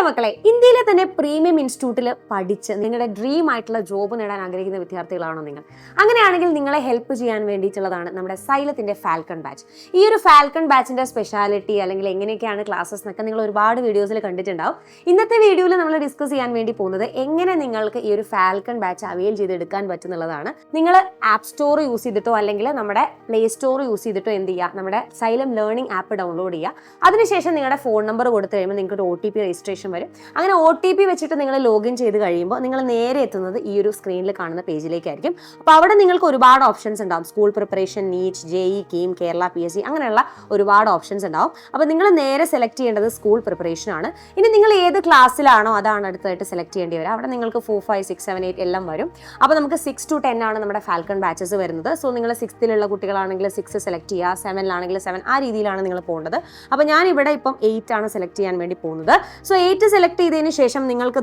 മക്കളെ, ഇന്ത്യയിലെ തന്നെ പ്രീമിയം ഇൻസ്റ്റിറ്റ്യൂട്ടിൽ പഠിച്ച് നിങ്ങളുടെ ഡ്രീം ആയിട്ടുള്ള ജോബ് നേടാൻ ആഗ്രഹിക്കുന്ന വിദ്യാർത്ഥികളാണോ നിങ്ങൾ? അങ്ങനെയാണെങ്കിൽ നിങ്ങളെ ഹെൽപ്പ് ചെയ്യാൻ വേണ്ടിയിട്ടുള്ളതാണ് നമ്മുടെ സൈലത്തിന്റെ ഫാൽക്കൺ ബാച്ച്. ഈ ഒരു ഫാൽക്കൺ ബാച്ചിന്റെ സ്പെഷ്യാലിറ്റി അല്ലെങ്കിൽ എങ്ങനെയൊക്കെയാണ് ക്ലാസ്സസ് എന്നൊക്കെ നിങ്ങൾ ഒരുപാട് വീഡിയോസിൽ കണ്ടിട്ടുണ്ടാവും. ഇന്നത്തെ വീഡിയോയിൽ നമ്മൾ ഡിസ്കസ് ചെയ്യാൻ വേണ്ടി പോകുന്നത് എങ്ങനെ നിങ്ങൾക്ക് ഈ ഒരു ഫാൽക്കൺ ബാച്ച് അവൈൽ ചെയ്തെടുക്കാൻ പറ്റുന്നുള്ളതാണ്. നിങ്ങൾ ആപ്പ് സ്റ്റോർ യൂസ് ചെയ്തിട്ടോ അല്ലെങ്കിൽ നമ്മുടെ പ്ലേ സ്റ്റോർ യൂസ് ചെയ്തിട്ടോ എന്ത് ചെയ്യുക, നമ്മുടെ സൈലം ലേണിംഗ് ആപ്പ് ഡൗൺലോഡ് ചെയ്യുക. അതിനുശേഷം നിങ്ങളുടെ ഫോൺ നമ്പർ കൊടുത്തു കഴിയുമ്പോൾ നിങ്ങൾക്ക് ഒരു OTP രജിസ്ട്രേഷൻ വരും. അങ്ങനെ OTP വെച്ചിട്ട് നിങ്ങൾ ലോഗിൻ ചെയ്ത് കഴിയുമ്പോൾ നിങ്ങൾ നേരെ എത്തുന്നത് ഈ ഒരു സ്ക്രീനിൽ കാണുന്ന പേജിലേക്കായിരിക്കും. അപ്പോൾ അവിടെ നിങ്ങൾക്ക് ഒരുപാട് ഓപ്ഷൻസ് ഉണ്ടാവും. School preparation, NEET, JEE, KEAM, Kerala PSC അങ്ങനെയുള്ള ഒരുപാട് ഓപ്ഷൻസ് ഉണ്ടാവും. അപ്പോൾ നിങ്ങൾ നേരെ സെലക്ട് ചെയ്യേണ്ടത് സ്കൂൾ പ്രിപ്പറേഷൻ ആണ്. ഇനി നിങ്ങൾ ഏത് ക്ലാസ്സിലാണോ അതാണ് അടുത്തായിട്ട് സെലക്ട് ചെയ്യേണ്ടി വരിക. അവിടെ നിങ്ങൾക്ക് 4, 5, 6, 7, 8 എല്ലാം വരും. അപ്പോൾ നമുക്ക് 6 to 10 ആണ് നമ്മുടെ ഫാൽക്കൺ ബാച്ചസ് വരുന്നത്. സോ നിങ്ങൾ 6th കുട്ടികളാണെങ്കിൽ 6 സെലക്ട് ചെയ്യുക, 7 7 ആ രീതിയിലാണ് നിങ്ങൾ പോകേണ്ടത്. അപ്പോൾ ഞാൻ ഇവിടെ ഇപ്പം 8 ആണ് സെലക്ട് ചെയ്യാൻ വേണ്ടി പോകുന്നത്. സോ 8 സെലക്ട് ചെയ്തതിന് ശേഷം നിങ്ങൾക്ക്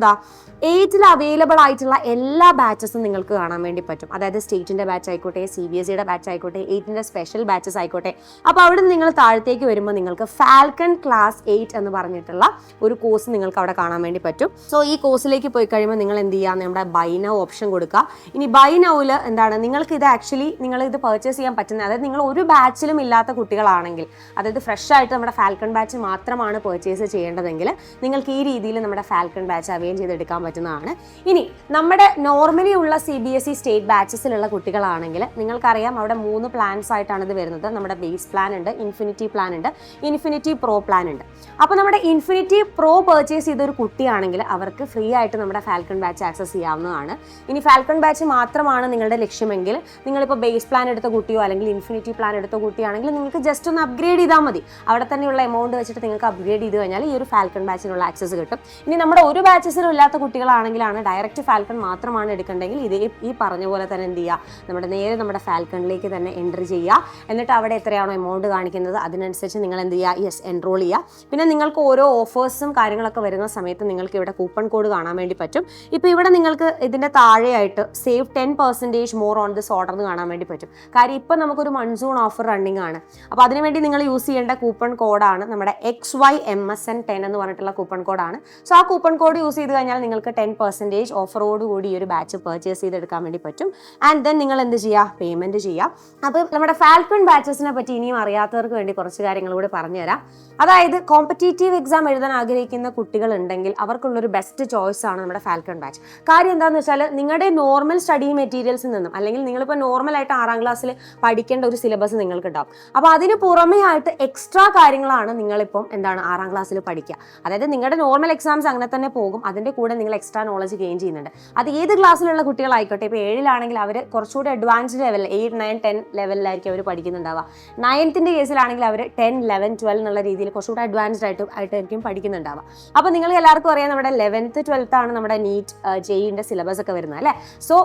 8ൽ അവൈലബിൾ ആയിട്ടുള്ള എല്ലാ ബാച്ചസും നിങ്ങൾക്ക് കാണാൻ വേണ്ടി പറ്റും. അതായത് സ്റ്റേറ്റിന്റെ ബാച്ച് ആയിക്കോട്ടെ, CBSEയുടെ ബാച്ച് ആയിക്കോട്ടെ, 8ന്റെ സ്പെഷ്യൽ ബാച്ചസ് ആയിക്കോട്ടെ. അപ്പോൾ അവിടെ നിന്ന് നിങ്ങൾ താഴത്തേക്ക് വരുമ്പോൾ നിങ്ങൾക്ക് ഫാൽക്കൺ ക്ലാസ് 8 എന്ന് പറഞ്ഞിട്ടുള്ള ഒരു കോഴ്സ് നിങ്ങൾക്ക് അവിടെ കാണാൻ വേണ്ടി പറ്റും. സോ ഈ കോഴ്സിലേക്ക് പോയി കഴിയുമ്പോൾ നിങ്ങൾ എന്ത് ചെയ്യുക, നമ്മുടെ ബൈ നൗ ഓപ്ഷൻ കൊടുക്കുക. ഇനി ബൈ നൗവിൽ എന്താണ് നിങ്ങൾക്ക് ഇത് ആക്ച്വലി നിങ്ങൾ ഇത് പർച്ചേസ് ചെയ്യാൻ പറ്റുന്നത്, അതായത് നിങ്ങൾ ഒരു ബാച്ചിലും ഇല്ലാത്ത കുട്ടികളാണെങ്കിൽ, അതായത് ഫ്രഷ് ആയിട്ട് നമ്മുടെ ഫാൽക്കൺ ബാച്ച് മാത്രമാണ് പർച്ചേസ് ചെയ്യേണ്ടതെങ്കിൽ നിങ്ങൾക്ക് ഈ രീതിയിൽ നമ്മുടെ ഫാൽക്കൺ ബാച്ച് അവൈൽ ചെയ്തെടുക്കാൻ പറ്റുന്നതാണ്. ഇനി നമ്മുടെ നോർമലി ഉള്ള CBSE സ്റ്റേറ്റ് ബാച്ചസിലുള്ള കുട്ടികളാണെങ്കിൽ നിങ്ങൾക്കറിയാം അവിടെ 3 പ്ലാൻസ് ആയിട്ടാണ് ഇത് വരുന്നത്. നമ്മുടെ ബേസ് പ്ലാൻ ഉണ്ട്, ഇൻഫിനിറ്റി പ്ലാൻ ഉണ്ട്, ഇൻഫിനിറ്റി പ്രോ പ്ലാൻ ഉണ്ട്. അപ്പോൾ നമ്മുടെ ഇൻഫിനിറ്റി പ്രോ പർച്ചേസ് ചെയ്ത ഒരു കുട്ടിയാണെങ്കിൽ അവർക്ക് ഫ്രീ ആയിട്ട് നമ്മുടെ ഫാൽക്കൺ ബാച്ച് ആക്സസ് ചെയ്യാവുന്നതാണ്. ഇനി ഫാൽക്കൺ ബാച്ച് മാത്രമാണ് നിങ്ങളുടെ ലക്ഷ്യമെങ്കിൽ നിങ്ങളിപ്പോൾ ബേസ് പ്ലാൻ എടുത്ത കുട്ടിയോ അല്ലെങ്കിൽ ഇൻഫിനിറ്റി പ്ലാൻ എടുത്ത കുട്ടിയാണെങ്കിൽ നിങ്ങൾക്ക് ജസ്റ്റ് ഒന്ന് അപ്ഗ്രേഡ് ചെയ്താൽ മതി. അവിടെ തന്നെയുള്ള എമൗണ്ട് വെച്ചിട്ട് നിങ്ങൾക്ക് അപ്ഗ്രേഡ് ചെയ്ത് കഴിഞ്ഞാൽ ഈ ഒരു ഫാൽക്കൺ ബാച്ചിനുള്ള ആക്സസ് കിട്ടും. ഇനി നമ്മുടെ ഒരു ബാച്ചസിലും ഇല്ലാത്ത കുട്ടികളാണെങ്കിലാണ് ഡയറക്റ്റ് ഫാൽക്കൺ മാത്രമാണ് എടുക്കേണ്ടെങ്കിൽ ഇതേ ഈ പറഞ്ഞ പോലെ തന്നെ എന്ത് ചെയ്യുക, നമ്മുടെ ഫാൽക്കണിലേക്ക് തന്നെ എൻട്രി ചെയ്യുക. എന്നിട്ട് അവിടെ എത്രയാണോ എമൗണ്ട് കാണിക്കുന്നത് അതിനനുസരിച്ച് നിങ്ങൾ എന്ത് ചെയ്യുക, യെസ് എൻറോൾ ചെയ്യുക. പിന്നെ നിങ്ങൾക്ക് ഓരോ ഓഫേഴ്സും കാര്യങ്ങളൊക്കെ വരുന്ന സമയത്ത് നിങ്ങൾക്ക് ഇവിടെ കൂപ്പൺ കോഡ് കാണാൻ വേണ്ടി പറ്റും. ഇപ്പോൾ ഇവിടെ നിങ്ങൾക്ക് ഇതിൻ്റെ താഴെയായിട്ട് save 10% more on this order എന്ന് കാണാൻ വേണ്ടി പറ്റും. കാര്യം ഇപ്പം നമുക്കൊരു മൺസൂൺ ഓഫർ റണ്ണിങ് ആണ്. അപ്പോൾ അതിനുവേണ്ടി നിങ്ങൾ യൂസ് ചെയ്യേണ്ട കൂപ്പൺ കോഡാണ് നമ്മുടെ XYMSN10 എന്ന് പറഞ്ഞിട്ടുള്ള കൂപ്പൺ കോഡാണ്. സോ ആ കൂപ്പൺ കോഡ് യൂസ് ചെയ്ത് കഴിഞ്ഞാൽ നിങ്ങൾക്ക് 10% ഓഫറോടുകൂടി ഈ ഒരു ബാച്ച് പർച്ചേസ് ചെയ്തെടുക്കാൻ വേണ്ടി പറ്റും. ആൻഡ് ദെൻ നിങ്ങൾ എന്ത് ചെയ്യുക, പേയ്മെൻറ്റ് ചെയ്യുക. അപ്പോൾ നമ്മുടെ ഫാൽക്കൺ ബാച്ചസിനെ പറ്റി ഇനിയും അറിയാത്തവർക്ക് വേണ്ടി കുറച്ച് കാര്യങ്ങൾ കൂടി പറഞ്ഞുതരാം. അതായത് കോമ്പറ്റീറ്റീവ് എക്സാം എഴുതാൻ ആഗ്രഹിക്കുന്ന കുട്ടികളുണ്ടെങ്കിൽ അവർക്കുള്ളൊരു ബെസ്റ്റ് ചോയ്സ് ആണ് നമ്മുടെ ഫാൽക്കൺ ബാച്ച്. കാര്യം എന്താണെന്ന് വെച്ചാൽ നിങ്ങളുടെ നോർമൽ സ്റ്റഡി മെറ്റീരിയൽസിൽ നിന്നും അല്ലെങ്കിൽ നിങ്ങളിപ്പോൾ നോർമലായിട്ട് 6ാം ക്ലാസ്സിൽ പഠിക്കേണ്ട ഒരു സിലബസ് നിങ്ങൾക്ക് ഉണ്ടാവും. അപ്പോൾ അതിന് പുറമേ ആയിട്ട് എക്സ്ട്രാ കാര്യങ്ങളാണ് നിങ്ങളിപ്പം 6ാം ക്ലാസ്സിൽ പഠിക്കുക. അതായത് നിങ്ങളുടെ നോർമൽ എക്സാംസ് അങ്ങനെ തന്നെ പോകും, അതിൻ്റെ കൂടെ നിങ്ങൾ എക്സ്ട്രാ നോളജ് ഗെയിൻ ചെയ്യുന്നുണ്ട്. അത് ഏത് ക്ലാസ്സിലുള്ള കുട്ടികളായിക്കോട്ടെ. ഇപ്പോൾ 7ലാണെങ്കിൽ അവർ കുറച്ചുകൂടി അഡ്വാൻസ്ഡ് ലെവൽ 8, 9, 10 ലെവലിലായിരിക്കും അവർ പഠിക്കുന്നുണ്ടാവുക. 9th കേസിലാണെങ്കിൽ അവർ 10, 11, 12 എന്നുള്ള രീതിയിൽ കുറച്ചുകൂടി അഡ്വാൻസ്ഡ് ആയിട്ടായിരിക്കും പഠിക്കുന്നുണ്ടാവുക. അപ്പോൾ നിങ്ങൾ എല്ലാവർക്കും അറിയാം നമ്മുടെ 11th, 12th ആണ് നമ്മുടെ നീറ്റ്, JEEന്റെ സിലബസ് ഒക്കെ വരുന്നത് അല്ലേ. സോ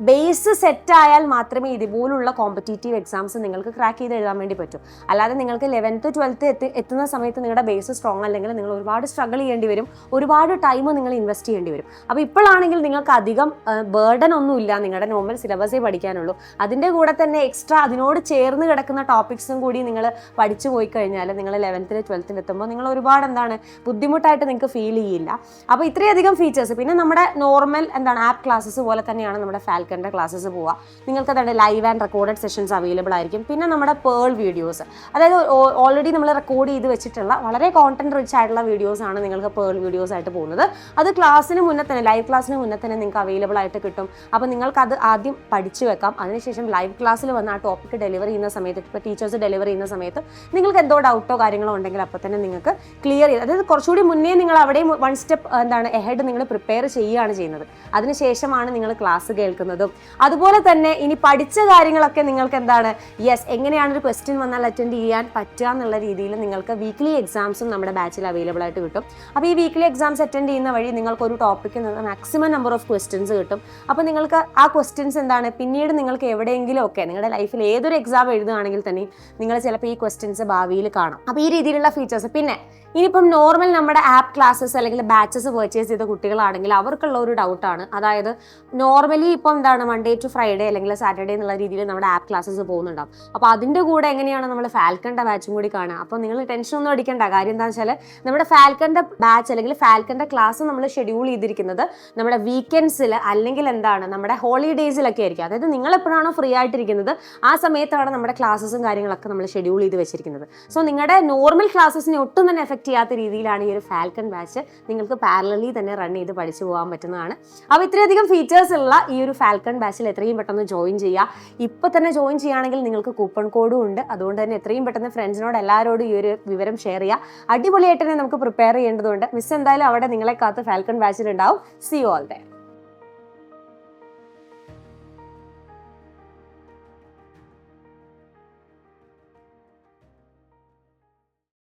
ബേസ് സെറ്റ് ആയാൽ മാത്രമേ ഇതുപോലുള്ള കോമ്പറ്റീറ്റീവ് എക്സാംസ് നിങ്ങൾക്ക് ക്രാക്ക് ചെയ്ത് എഴുതാൻ വേണ്ടി പറ്റും. അല്ലാതെ നിങ്ങൾക്ക് 11th, 12th എത്തുന്ന സമയത്ത് നിങ്ങളുടെ ബേസ് സ്ട്രോങ് അല്ലെങ്കിൽ നിങ്ങൾ ഒരുപാട് സ്ട്രഗിൾ ചെയ്യേണ്ടി വരും, ഒരുപാട് ടൈം നിങ്ങൾ ഇൻവെസ്റ്റ് ചെയ്യേണ്ടി വരും. അപ്പോൾ ഇപ്പോഴാണെങ്കിൽ നിങ്ങൾക്ക് അധികം ബേർഡൻ ഒന്നുമില്ല, നിങ്ങളുടെ നോർമൽ സിലബസേ പഠിക്കാനുള്ളൂ. അതിൻ്റെ കൂടെ തന്നെ എക്സ്ട്രാ അതിനോട് ചേർന്ന് കിടക്കുന്ന ടോപ്പിക്സും കൂടി നിങ്ങൾ പഠിച്ചു പോയി കഴിഞ്ഞാൽ നിങ്ങൾ 11th, 12th എത്തുമ്പോൾ നിങ്ങൾ ഒരുപാട് ബുദ്ധിമുട്ടായിട്ട് നിങ്ങൾക്ക് ഫീൽ ചെയ്യില്ല. അപ്പോൾ ഇത്രയധികം ഫീച്ചേഴ്സ്. പിന്നെ നമ്മുടെ നോർമൽ ആപ്പ് ക്ലാസ്സസ് പോലെ തന്നെയാണ് നമ്മുടെ ഫാൽക്കണിൻ്റെ ക്ലാസ്സസ് പോവുക. നിങ്ങൾക്ക് live and recorded sessions available ആയിരിക്കും. പിന്നെ നമ്മുടെ പേൾ വീഡിയോസ്, അതായത് ഓൾറെഡി നമ്മൾ റെക്കോർഡ് ചെയ്ത് വെച്ചിട്ടുള്ള വളരെ കോണ്ടന്റ് റിച്ച് ആയിട്ടുള്ള വീഡിയോസ് ആണ് നിങ്ങൾക്ക് പേൾ വീഡിയോസ് ആയിട്ട് പോകുന്നത്. അത് ക്ലാസ്സിന് മുന്നേ തന്നെ, ലൈവ് ക്ലാസ്സിന് മുന്നേ തന്നെ നിങ്ങൾക്ക് അവൈലബിൾ ആയിട്ട് കിട്ടും. അപ്പോൾ നിങ്ങൾക്ക് അത് ആദ്യം പഠിച്ചു വെക്കാം. അതിനുശേഷം ലൈവ് ക്ലാസ്സിൽ വന്ന് ആ ടോപ്പിക്ക് ഡെലിവറി ചെയ്യുന്ന സമയത്ത്, ഇപ്പോൾ ടീച്ചേഴ്സ് ഡെലിവറി ചെയ്യുന്ന സമയത്ത് നിങ്ങൾക്ക് എന്തോ ഡൗട്ടോ കാര്യങ്ങളോ ഉണ്ടെങ്കിൽ അപ്പോൾ തന്നെ നിങ്ങൾക്ക് ക്ലിയർ ചെയ്ത്, അതായത് കുറച്ചുകൂടി മുന്നേ നിങ്ങൾ അവിടെയും 1 സ്റ്റെപ്പ് എഹെഡ് നിങ്ങൾ പ്രിപ്പയർ ചെയ്യുകയാണ് ചെയ്യുന്നത്. അതിനുശേഷമാണ് നിങ്ങൾ ക്ലാസ് കേൾക്കുന്നതും. അതുപോലെ തന്നെ ഇനി പഠിച്ച കാര്യങ്ങളൊക്കെ നിങ്ങൾക്ക് യെസ് എങ്ങനെയാണ് ഒരു ക്വസ്റ്റ്യൻ വന്നാൽ അറ്റൻഡ് ചെയ്യാൻ പറ്റുക എന്നുള്ള രീതിയിൽ നിങ്ങൾക്ക് വീക്ക്ലി എക്സാംസും നമ്മുടെ ബാച്ചിൽ അവൈലബിൾ ആയിട്ട് കിട്ടും. അപ്പോൾ ഈ വീക്ക്ലി എക്സാംസ് അറ്റൻഡ് ചെയ്യുന്ന വഴി നിങ്ങൾക്ക് ഒരു ടോപ്പിക്കിൽ നിന്ന് മാക്സിമം നമ്പർ ഓഫ് ക്വസ്റ്റ്യൻസ് കിട്ടും. അപ്പോൾ നിങ്ങൾക്ക് ആ ക്വസ്റ്റ്യൻസ് പിന്നീട് നിങ്ങൾക്ക് എവിടെയെങ്കിലും ഒക്കെ നിങ്ങളുടെ ലൈഫിൽ ഏതൊരു എക്സാം എഴുതുകയാണെങ്കിൽ തന്നെ നിങ്ങൾ ചിലപ്പോൾ ഈ ക്വസ്റ്റ്യൻസ് ഭാവിയിൽ കാണാം. അപ്പോൾ ഈ രീതിയിലുള്ള ഫീച്ചേഴ്സ്. പിന്നെ ഇനിയിപ്പം നോർമൽ നമ്മുടെ ആപ്പ് ക്ലാസ്സസ് അല്ലെങ്കിൽ ബാച്ചസ് പർച്ചേസ് ചെയ്ത കുട്ടികളാണെങ്കിൽ അവർക്കുള്ള ഒരു ഡൗട്ടാണ്. അതായത് നോർമലി ഇപ്പം എന്താണ് മൺഡേ ടു ഫ്രൈഡേ അല്ലെങ്കിൽ സാറ്റർഡേ എന്നുള്ള രീതിയിൽ നമ്മുടെ ആപ്പ് ക്ലാസ്സസ് പോകുന്നുണ്ടാവും. അപ്പോൾ അതിൻ്റെ കൂടെ എങ്ങനെയാണ് നമ്മൾ ഫാൽക്കണിൻ്റെ ബാച്ചും കൂടി കാണുക? അപ്പോൾ നിങ്ങൾ ടെൻഷൻ ഒന്നും അടിക്കേണ്ട. കാര്യം എന്താണെന്ന് വെച്ചാൽ നമ്മുടെ ഫാൽക്കണിൻ്റെ ബാച്ച് അല്ലെങ്കിൽ ഫാൽക്കണിൻ്റെ ക്ലാസ് നമ്മൾ ഷെഡ്യൂൾ ചെയ്തിരിക്കുന്നത് നമ്മുടെ വീക്കെൻഡ്സിൽ അല്ലെങ്കിൽ എന്താണ് നമ്മുടെ ഹോളിഡേയ്സിലൊക്കെ ആയിരിക്കും. അതായത് നിങ്ങൾ എപ്പോഴാണോ ഫ്രീ ആയിട്ടിരിക്കുന്നത് ആ സമയത്താണ് നമ്മുടെ ക്ലാസ്സസും കാര്യങ്ങളൊക്കെ നമ്മൾ ഷെഡ്യൂൾ ചെയ്ത് വെച്ചിരിക്കുന്നത്. സോ നിങ്ങളുടെ നോർമൽ ക്ലാസ്സസിനെ ഒട്ടും തന്നെ എഫക്ട് ചെയ്യാത്ത രീതിയിലാണ് ഈ ഒരു ഫാൽക്കൺ ബാച്ച് നിങ്ങൾക്ക് പാരലലി തന്നെ റൺ ചെയ്ത് പഠിച്ചു പോകാൻ പറ്റുന്നതാണ്. അപ്പോൾ ഇത്രയധികം ഫീച്ചേഴ്സ് ഉള്ള ഈ ഒരു ഫാൽക്കൺ ബാച്ചിൽ എത്രയും പെട്ടെന്ന് ജോയിൻ ചെയ്യുക. ഇപ്പോൾ തന്നെ ജോയിൻ ചെയ്യുകയാണെങ്കിൽ നിങ്ങൾക്ക് കൂപ്പൺ കോഡും ഉണ്ട്. അതുകൊണ്ട് തന്നെ എത്രയും പെട്ടെന്ന് ഫ്രണ്ട്സിനോട് എല്ലാവരോടും ഈ ഒരു വിവരം ഷെയർ ചെയ്യുക. അടിപൊളിയായിട്ട് തന്നെ നമുക്ക് പ്രിപ്പയർ ചെയ്യേണ്ടതുണ്ട്. മിസ് എന്തായാലും അവിടെ നിങ്ങളെ കാത്ത് ഫാൽക്കൺ ബാച്ചിൽ ഉണ്ടാവും. See you all there.